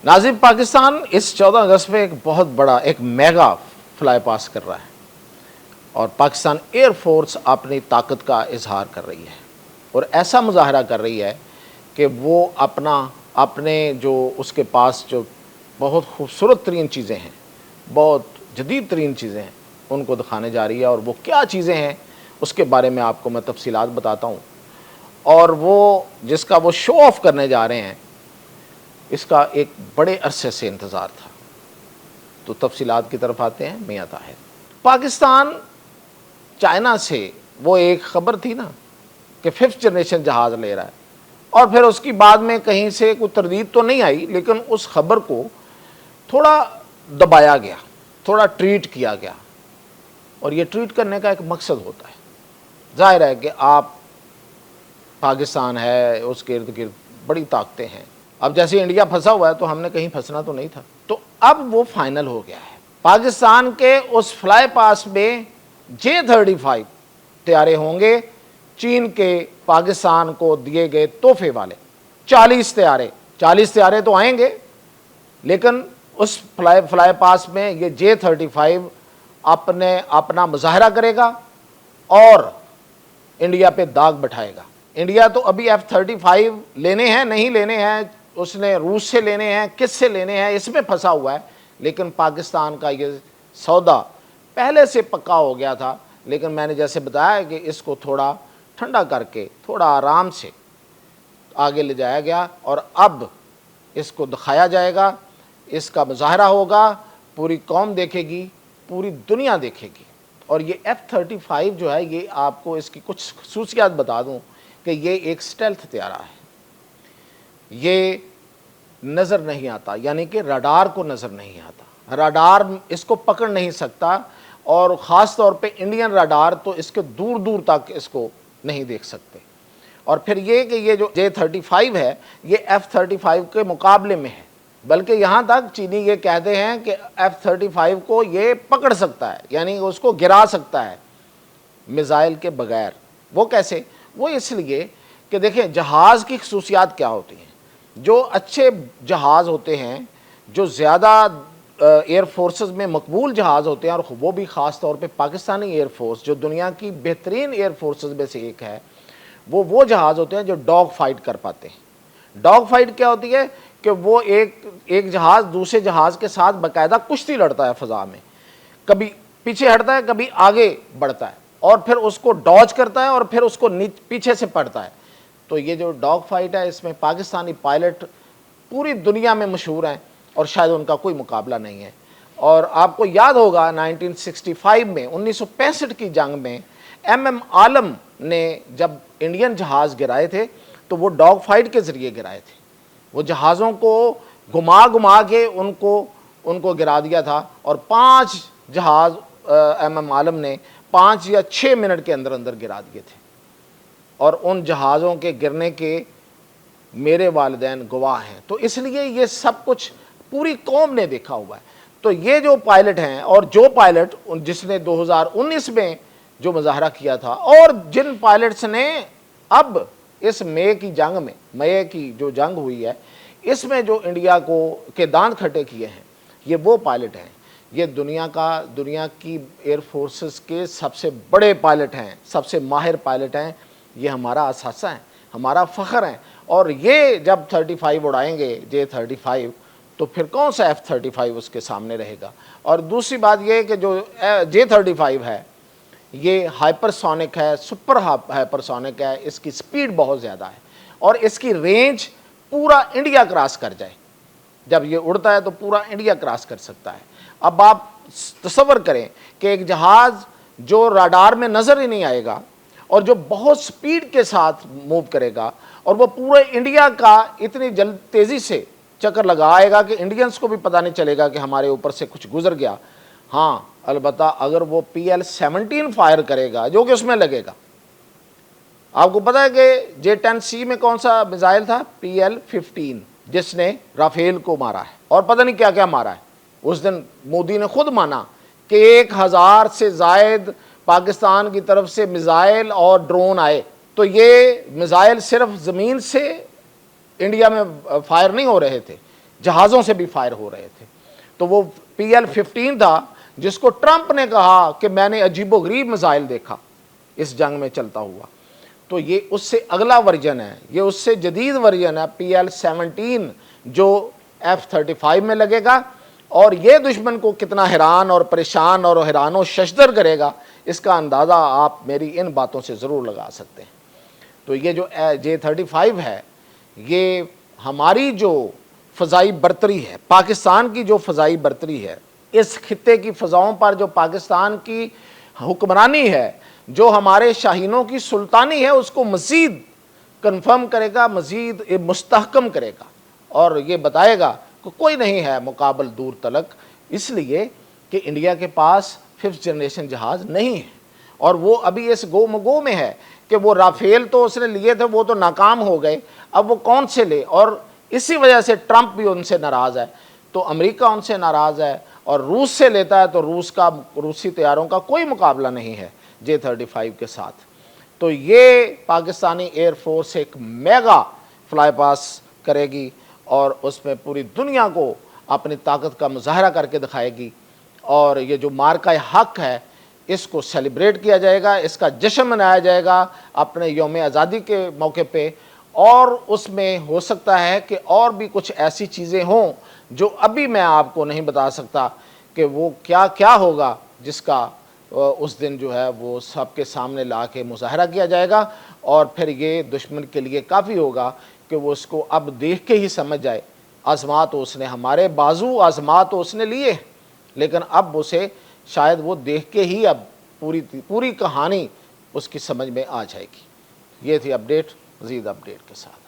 नाज़रीन, पाकिस्तान इस 14 अगस्त में एक बहुत बड़ा एक मेगा फ्लाई पास कर रहा है और पाकिस्तान एयर फोर्स अपनी ताकत का इजहार कर रही है और ऐसा मुजाहरा कर रही है कि वो अपने जो उसके पास जो बहुत खूबसूरत तरीन चीज़ें हैं, बहुत जदीद तरीन चीज़ें हैं, उनको दिखाने जा रही है। और वो क्या चीज़ें हैं उसके बारे में आपको मैं तफसीलात बताता हूँ। और वो जिसका वो शो ऑफ करने जा रहे हैं, इसका एक बड़े अरसे से इंतज़ार था। तो तफसीलात की तरफ आते हैं। मियां ताहिर, पाकिस्तान चाइना से वो एक ख़बर थी ना कि 5th जनरेशन जहाज़ ले रहा है, और फिर उसकी बाद में कहीं से कोई तरदीद तो नहीं आई, लेकिन उस ख़बर को थोड़ा दबाया गया, थोड़ा ट्रीट किया गया। और ये ट्रीट करने का एक मकसद होता है। ज़ाहिर है कि आप पाकिस्तान है, उसके इर्द गिर्द बड़ी ताकतें हैं। अब जैसे इंडिया फंसा हुआ है तो हमने कहीं फंसना तो नहीं था। तो अब वो फाइनल हो गया है। पाकिस्तान के उस फ्लाई पास में J-35 तैयारे होंगे, चीन के पाकिस्तान को दिए गए तोहफे वाले 40 तैयारे तो आएंगे, लेकिन उस फ्लाई पास में ये J-35 अपना मुजाहरा करेगा और इंडिया पे दाग बैठाएगा। इंडिया तो अभी F-35 लेने हैं, नहीं लेने हैं, उसने रूस से लेने हैं, किस से लेने हैं, इसमें फंसा हुआ है। लेकिन पाकिस्तान का ये सौदा पहले से पक्का हो गया था, लेकिन मैंने जैसे बताया कि इसको थोड़ा ठंडा करके थोड़ा आराम से आगे ले जाया गया और अब इसको दिखाया जाएगा, इसका मुजाहरा होगा, पूरी कौम देखेगी, पूरी दुनिया देखेगी। और ये F-35 जो है, ये आपको इसकी कुछ खसूसियात बता दूं कि ये एक स्टेल्थ तैयारा है। ये नज़र नहीं आता, यानी कि रडार को नज़र नहीं आता, रडार इसको पकड़ नहीं सकता, और ख़ास तौर पे इंडियन रडार तो इसके दूर दूर तक इसको नहीं देख सकते। और फिर ये कि ये जो J-35 है, ये F-35 के मुकाबले में है, बल्कि यहाँ तक चीनी ये कहते हैं कि F-35 को ये पकड़ सकता है, यानी उसको गिरा सकता है मिसाइल के बगैर। वो कैसे? वो इसलिए कि देखें जहाज़ की खसूसियात क्या होती हैं। जो अच्छे जहाज़ होते हैं, जो ज़्यादा एयर फोर्सेस में मकबूल जहाज़ होते हैं, और वो भी ख़ास तौर पे पाकिस्तानी एयर फोर्स जो दुनिया की बेहतरीन एयर फोर्सेस में से एक है, वो जहाज़ होते हैं जो डॉग फाइट कर पाते हैं। डॉग फाइट क्या होती है कि वो एक जहाज़ दूसरे जहाज़ के साथ बाकायदा कुश्ती लड़ता है फ़ज़ा में, कभी पीछे हटता है, कभी आगे बढ़ता है, और फिर उसको डॉज करता है और फिर उसको पीछे से पड़ता है। तो ये जो डॉग फाइट है, इसमें पाकिस्तानी पायलट पूरी दुनिया में मशहूर हैं और शायद उनका कोई मुकाबला नहीं है। और आपको याद होगा 1965 में 1965 की जंग में MM आलम ने जब इंडियन जहाज़ गिराए थे तो वो डॉग फाइट के ज़रिए गिराए थे। वो जहाज़ों को घुमा घुमा के उनको गिरा दिया था, और 5 जहाज़ MM आलम ने 5 या 6 मिनट के अंदर अंदर गिरा दिए थे। और उन जहाज़ों के गिरने के मेरे वालिदैन गवाह हैं। तो इसलिए ये सब कुछ पूरी कौम ने देखा हुआ है। तो ये जो पायलट हैं, और जो पायलट जिसने 2019 में जो मुजाहरा किया था, और जिन पायलट्स ने अब इस मई की जो जंग हुई है, इसमें जो इंडिया के दांत खट्टे किए हैं, ये वो पायलट हैं। ये दुनिया की एयर फोर्सेस के सबसे बड़े पायलट हैं, सबसे माहिर पायलट हैं। ये हमारा असासा है, हमारा फ़ख्र है। और ये जब 35 उड़ाएंगे J-35, तो फिर कौन सा F-35 उसके सामने रहेगा। और दूसरी बात ये कि जो J-35 है, ये हाइपरसोनिक है, सुपर हाइपरसोनिक है, इसकी स्पीड बहुत ज़्यादा है, और इसकी रेंज पूरा इंडिया क्रॉस कर जाए। जब ये उड़ता है तो पूरा इंडिया क्रॉस कर सकता है। अब आप तसव्वुर करें कि एक जहाज़ जो रडार में नज़र ही नहीं आएगा और जो बहुत स्पीड के साथ मूव करेगा, और वो पूरे इंडिया का इतनी तेज़ी से चक्कर लगाएगा कि इंडियंस को भी पता नहीं चलेगा कि हमारे ऊपर से कुछ गुजर गया। हाँ, अलबत्ता अगर वो PL-17 फायर करेगा जो कि उसमें लगेगा। आपको पता है कि J-10C में कौन सा मिसाइल था? PL-15, जिसने राफेल को मारा है और पता नहीं क्या क्या मारा है। उस दिन मोदी ने खुद माना कि 1000 से ज़ायद पाकिस्तान की तरफ से मिसाइल और ड्रोन आए। तो ये मिसाइल सिर्फ ज़मीन से इंडिया में फायर नहीं हो रहे थे, جہازوں سے بھی فائر ہو رہے تھے. تو وہ PL-15 تھا جس کو ٹرمپ نے کہا کہ میں نے عجیب و غریب میزائل دیکھا اس جنگ میں چلتا ہوا. تو یہ اس سے اگلا ورژن ہے, یہ اس سے جدید ورژن ہے PL-17 جو F-35 میں لگے گا, اور یہ دشمن کو کتنا حیران اور پریشان اور حیران و ششدر کرے گا اس کا اندازہ آپ میری ان باتوں سے ضرور لگا سکتے ہیں. تو یہ جو J-35 ہے یہ ہماری جو فضائی برتری ہے, پاکستان کی جو فضائی برتری ہے, اس خطے کی فضاؤں پر جو پاکستان کی حکمرانی ہے, جو ہمارے شاہینوں کی سلطانی ہے, اس کو مزید کنفرم کرے گا, مزید مستحکم کرے گا, اور یہ بتائے گا کہ کوئی نہیں ہے مقابل دور تلک, اس لیے کہ انڈیا کے پاس 5th جنریشن جہاز نہیں ہے, اور وہ ابھی اس گو مگو میں ہے کہ وہ رافیل تو اس نے لیے تھے, وہ تو ناکام ہو گئے, اب وہ کون سے لے, اور اسی وجہ سے ٹرمپ بھی ان سے ناراض ہے, تو امریکہ ان سے ناراض ہے, اور روس سے لیتا ہے تو روسی طیاروں کا کوئی مقابلہ نہیں ہے J-35 کے ساتھ. تو یہ پاکستانی ایئر فورس ایک میگا فلائی پاس کرے گی, اور اس میں پوری دنیا کو اپنی طاقت کا مظاہرہ کر کے دکھائے گی, اور یہ جو مارکہ حق ہے اس کو سیلیبریٹ کیا جائے گا, اس کا جشن منایا جائے گا اپنے یوم آزادی کے موقع پہ, اور اس میں ہو سکتا ہے کہ اور بھی کچھ ایسی چیزیں ہوں جو ابھی میں آپ کو نہیں بتا سکتا کہ وہ کیا کیا ہوگا, جس کا اس دن جو ہے وہ سب کے سامنے لا کے مظاہرہ کیا جائے گا, اور پھر یہ دشمن کے لیے کافی ہوگا کہ وہ اس کو اب دیکھ کے ہی سمجھ جائے. آزما تو اس نے ہمارے بازو آزما تو اس نے لیے, لیکن اب اسے شاید وہ دیکھ کے ہی اب پوری کہانی اس کی سمجھ میں آ جائے گی. یہ تھی اپڈیٹ, مزید اپڈیٹ کے ساتھ.